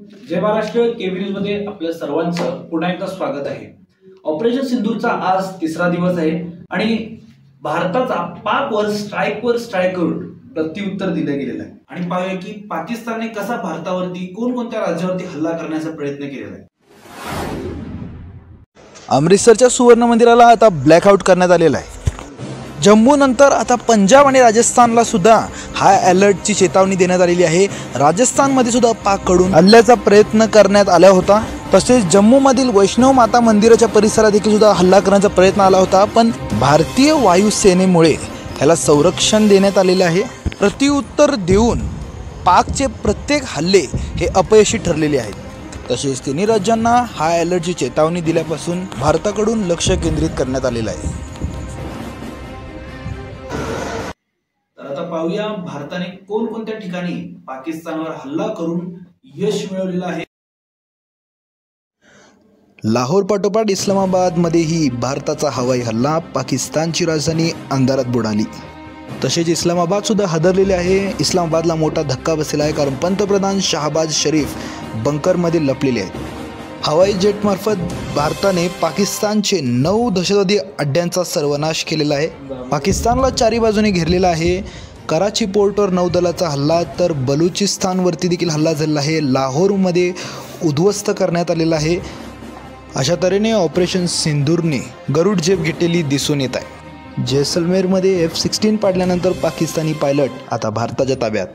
जय Maharashtra KB news मध्ये आपल्या सर्वांचं पुन्हा एकदा स्वागत आहे। ऑपरेशन सिंदूरचा आज तिसरा दिवस आहे आणि भारताचा पाकवर स्ट्राईक करून प्रत्युत्तर दिलं गेलेलं आहे। आणि पाहूया की पाकिस्तानने कसा भारतावरती कोणकोणत्या राज्यावरती हल्ला करण्याचा प्रयत्न केलेला आहे। अमृतसरच्या सुवर्ण मंदिराला आता ब्लॅकआउट करण्यात आलेला आहे। जम्मू नंतर आता पंजाब आणि राजस्थानला सुद्धा हाय अलर्टची चेतावणी देण्यात आलेली आहे। राजस्थानमध्ये सुद्धा पाककडून हल्ल्याचा प्रयत्न करण्यात आला होता। तसेच जम्मूमधील वैष्णव माता मंदिराच्या परिसरात देखील सुद्धा हल्ला करण्याचा प्रयत्न आला होता, पण भारतीय वायुसेनेमुळे त्याला संरक्षण देण्यात आलेले आहे। प्रत्युत्तर देऊन पाकचे प्रत्येक हल्ले हे अपयशी ठरलेले आहेत। तसेच तिन्ही राज्यांना हाय अलर्टची चेतावणी दिल्यापासून भारताकडून लक्ष केंद्रित करण्यात आलेलं आहे। आता पाहूया भारताने कोणकोणत्या ठिकाणी पाकिस्तानवर हल्ला करून यश मिळवलेलं आहे। लाहोर पाठोपाठ इस्लामाबादमध्येही भारताचा हवाई हल्ला, पाकिस्तानची राजधानी अंधारात बुडाली। तसेच इस्लामाबाद सुद्धा हादरलेले आहे। इस्लामाबादला मोठा धक्का बसलेला आहे, कारण पंतप्रधान शहबाज शरीफ बंकरमध्ये लपलेले आहेत। हवाई जेटमार्फत भारताने पाकिस्तानचे 9 दहशतवादी अड्ड्यांचा सर्वनाश केलेला आहे। पाकिस्तानला चारी बाजूने घेरलेला आहे। कराची पोर्टवर नौदलाचा हल्ला, तर बलुचिस्तानवरती देखील हल्ला झालेला आहे। लाहोरमध्ये उद्ध्वस्त करण्यात आलेला आहे। अशा तऱ्हेने ऑपरेशन सिंदूरने गरुड झेप घेतलेली दिसून येत आहे। जैसलमेरमध्ये F-16 पाडल्यानंतर पाकिस्तानी पायलट आता भारताच्या ताब्यात।